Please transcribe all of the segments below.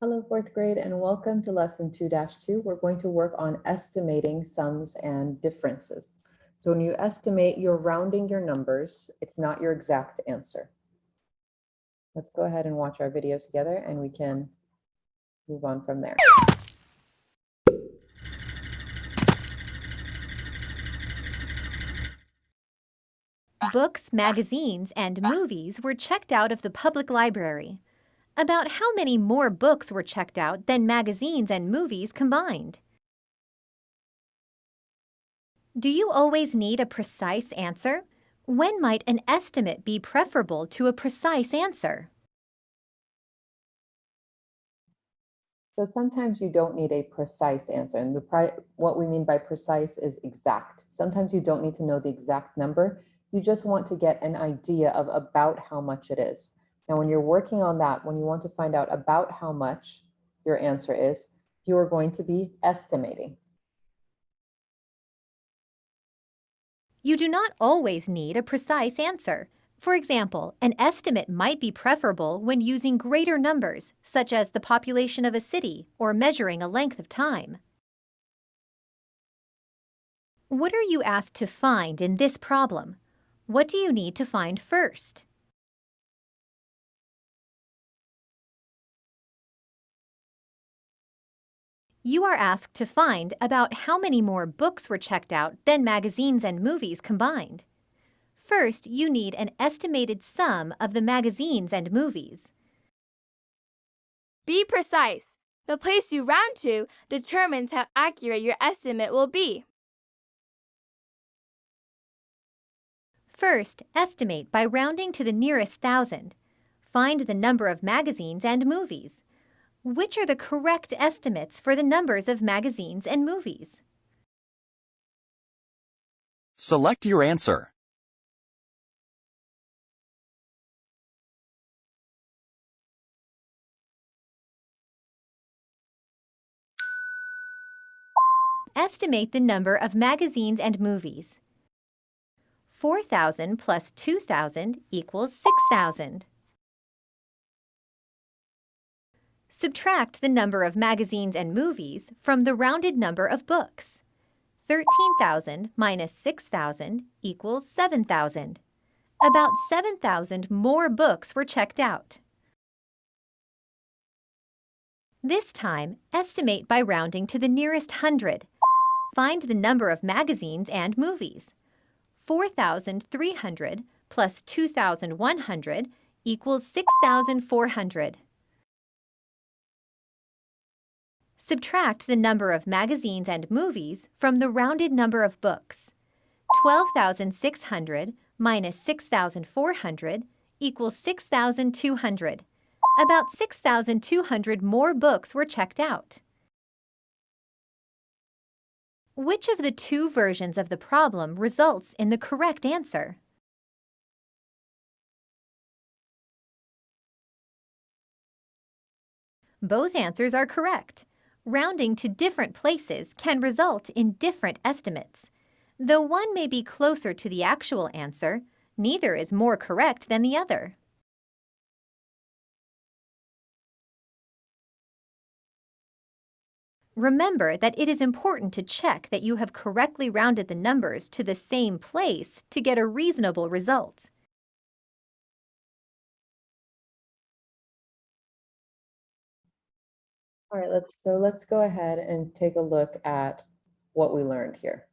Hello, fourth grade, and welcome to lesson 2-2. We're going to work on estimating sums and differences. So when you estimate, you're rounding your numbers. It's not your exact answer. Let's go ahead and watch our video together and we can move on from there. Books, magazines, and movies were checked out of the public library. About how many more books were checked out than magazines and movies combined? Do you always need a precise answer? When might an estimate be preferable to a precise answer? So sometimes you don't need a precise answer. And what we mean by precise is exact. Sometimes you don't need to know the exact number. You just want to get an idea of about how much it is. Now, when you're working on that, when you want to find out about how much your answer is, you are going to be estimating. You do not always need a precise answer. For example, an estimate might be preferable when using greater numbers, such as the population of a city or measuring a length of time. What are you asked to find in this problem? What do you need to find first? You are asked to find about how many more books were checked out than magazines and movies combined. First, you need an estimated sum of the magazines and movies. Be precise. The place you round to determines how accurate your estimate will be. First, estimate by rounding to the nearest thousand. Find the number of magazines and movies. Which are the correct estimates for the numbers of magazines and movies? Select your answer. Estimate the number of magazines and movies. 4,000 plus 2,000 equals 6,000. Subtract the number of magazines and movies from the rounded number of books. 13,000 minus 6,000 equals 7,000. About 7,000 more books were checked out. This time, estimate by rounding to the nearest hundred. Find the number of magazines and movies. 4,300 plus 2,100 equals 6,400. Subtract the number of magazines and movies from the rounded number of books. 12,600 minus 6,400 equals 6,200. About 6,200 more books were checked out. Which of the two versions of the problem results in the correct answer? Both answers are correct. Rounding to different places can result in different estimates. Though one may be closer to the actual answer, neither is more correct than the other. Remember that it is important to check that you have correctly rounded the numbers to the same place to get a reasonable result. All right, let's go ahead and take a look at what we learned here.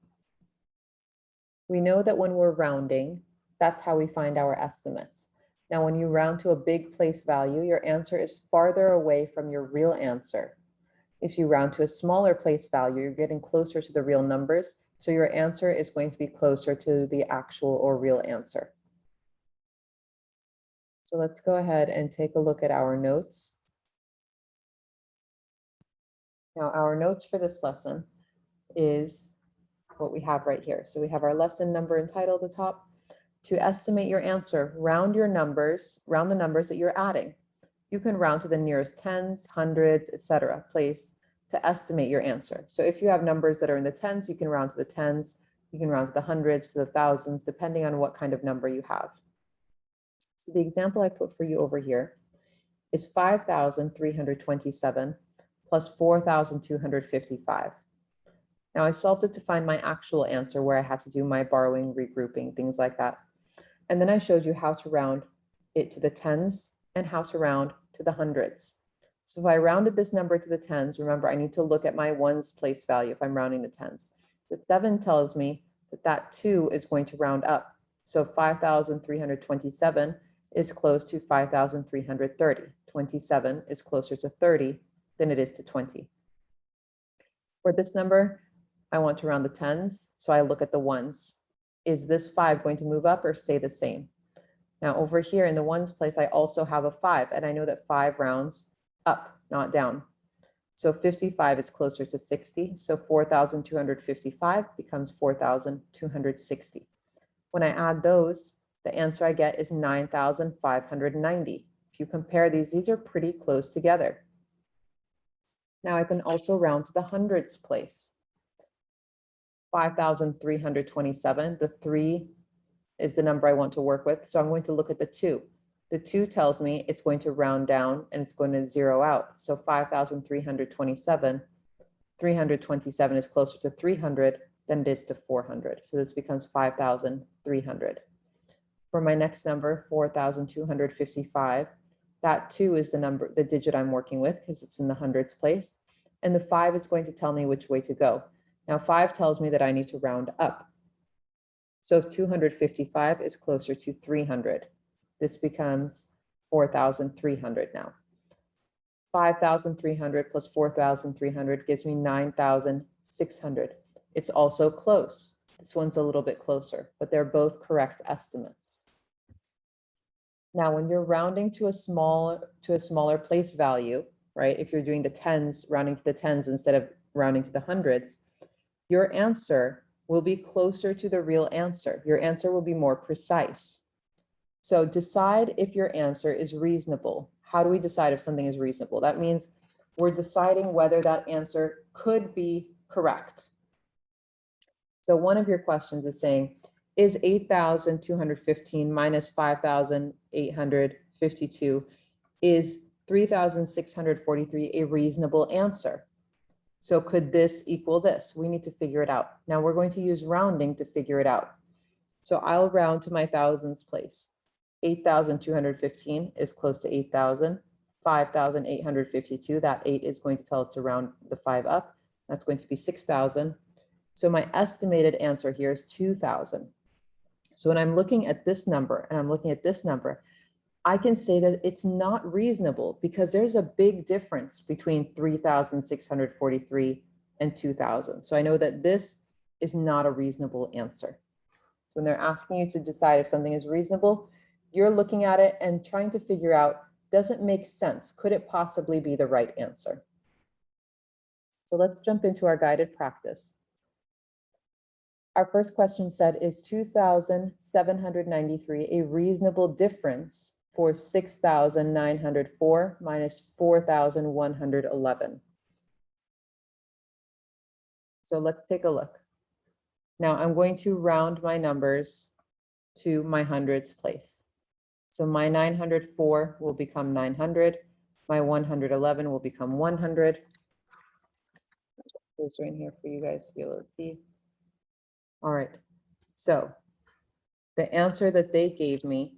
We know that when we're rounding, that's how we find our estimates. Now, when you round to a big place value, your answer is farther away from your real answer. If you round to a smaller place value, you're getting closer to the real numbers, so your answer is going to be closer to the actual or real answer. So let's go ahead and take a look at our notes. Now, our notes for this lesson is what we have right here. So we have our lesson number and title at the top. To estimate your answer, round the numbers that you're adding. You can round to the nearest tens, hundreds, etc. place to estimate your answer. So if you have numbers that are in the tens, you can round to the tens, you can round to the hundreds, to the thousands, depending on what kind of number you have. So the example I put for you over here is 5,327 plus 4,255. Now I solved it to find my actual answer where I had to do my borrowing, regrouping, things like that. And then I showed you how to round it to the tens and how to round to the hundreds. So if I rounded this number to the tens, remember I need to look at my ones place value if I'm rounding the tens. The 7 tells me that that 2 is going to round up. So 5,327 is close to 5,330. 27 is closer to 30 than it is to 20. For this number, I want to round the tens, so I look at the ones. Is this 5 going to move up or stay the same? Now over here in the ones place, I also have a 5, and I know that 5 rounds up, not down. So 55 is closer to 60, so 4,255 becomes 4,260. When I add those, the answer I get is 9,590. If you compare these are pretty close together. Now I can also round to the hundreds place. 5,327, the 3 is the number I want to work with, so I'm going to look at the 2. The 2 tells me it's going to round down and it's going to zero out. So 5,327, 327 is closer to 300 than it is to 400. So this becomes 5,300. For my next number, 4,255, that 2 is the number, the digit I'm working with because it's in the hundreds place. And the 5 is going to tell me which way to go. Now 5 tells me that I need to round up. So if 255 is closer to 300, this becomes 4,300 now. 5,300 plus 4,300 gives me 9,600. It's also close. This one's a little bit closer, but they're both correct estimates. Now, when you're rounding to a smaller place value, right? If you're doing the tens, rounding to the tens instead of rounding to the hundreds, your answer will be closer to the real answer. Your answer will be more precise. So decide if your answer is reasonable. How do we decide if something is reasonable? That means we're deciding whether that answer could be correct. So one of your questions is saying, is 8,215 minus 5,852, is 3,643 a reasonable answer? So could this equal this? We need to figure it out. Now we're going to use rounding to figure it out. So I'll round to my thousands place. 8,215 is close to 8,000. 5,852, that 8 is going to tell us to round the 5 up. That's going to be 6,000. So my estimated answer here is 2,000. So when I'm looking at this number and I'm looking at this number, I can say that it's not reasonable because there's a big difference between 3,643 and 2,000. So I know that this is not a reasonable answer. So when they're asking you to decide if something is reasonable, you're looking at it and trying to figure out, does it make sense? Could it possibly be the right answer? So let's jump into our guided practice. Our first question said, is 2,793 a reasonable difference for 6,904 minus 4,111? So let's take a look. Now I'm going to round my numbers to my hundreds place. So my 904 will become 900. My 111 will become 100. Those are in here for you guys to be able to see. All right, so the answer that they gave me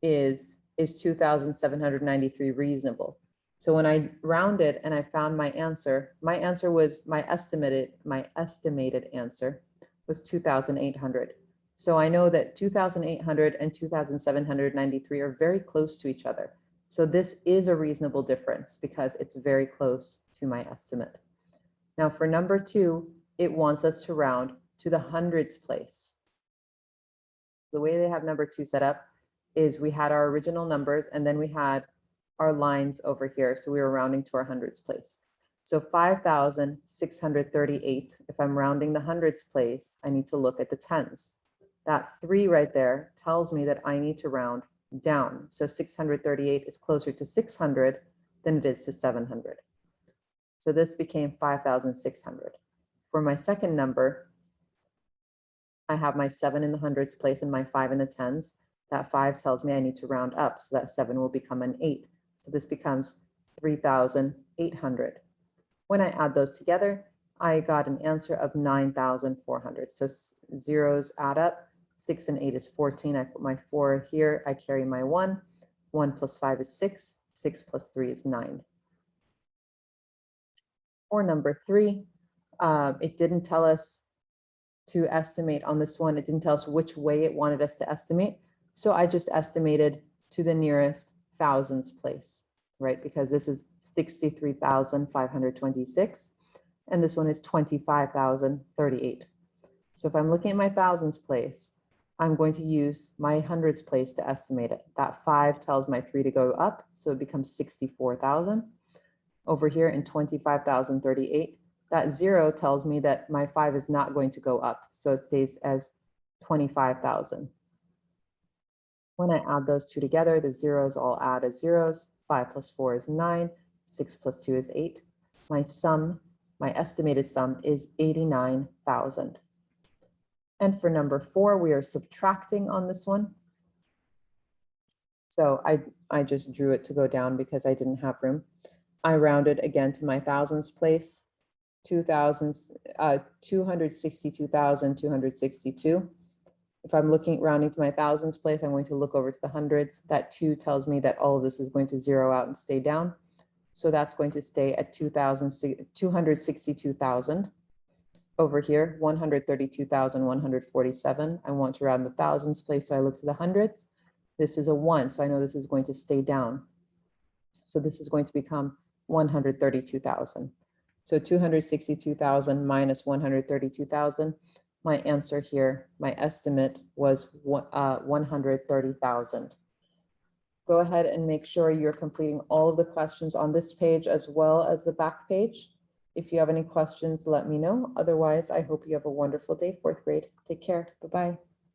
is 2,793 reasonable. So when I rounded and I found my answer was my estimated answer was 2,800. So I know that 2,800 and 2,793 are very close to each other. So this is a reasonable difference because it's very close to my estimate. Now for number 2, it wants us to round to the hundreds place. The way they have number 2 set up is we had our original numbers and then we had our lines over here. So we were rounding to our hundreds place. So 5,638, if I'm rounding the hundreds place, I need to look at the tens. That 3 right there tells me that I need to round down. So 638 is closer to 600 than it is to 700. So this became 5,600. For my second number, I have my 7 in the hundreds place and my 5 in the tens. That 5 tells me I need to round up, so that 7 will become an 8. So this becomes 3,800. When I add those together, I got an answer of 9,400. So zeros add up. 6 and 8 is 14. I put my 4 here. I carry my 1. 1 plus 5 is 6. 6 plus 3 is 9. For number 3, it didn't tell us to estimate on this one. It didn't tell us which way it wanted us to estimate. So I just estimated to the nearest thousands place, right? Because this is 63,526, and this one is 25,038. So if I'm looking at my thousands place, I'm going to use my hundreds place to estimate it. That 5 tells my 3 to go up, so it becomes 64,000. Over here in 25,038, that 0 tells me that my 5 is not going to go up, so it stays as 25,000. When I add those two together, the zeros all add as zeros. 5 plus 4 is 9. 6 plus 2 is 8. My sum, my estimated sum is 89,000. And for number 4, we are subtracting on this one. So I just drew it to go down because I didn't have room. I rounded again to my thousands place, 262,262. If I'm looking rounding to my thousands place, I'm going to look over to the hundreds. That 2 tells me that all of this is going to zero out and stay down. So that's going to stay at 262,000. Over here, 132,147. I want to round the thousands place, so I look to the hundreds. This is a 1, so I know this is going to stay down. So this is going to become 132,000. So 262,000 minus 132,000. My answer here, my estimate was 130,000. Go ahead and make sure you're completing all of the questions on this page as well as the back page. If you have any questions, let me know. Otherwise, I hope you have a wonderful day, 4th grade. Take care. Bye-bye.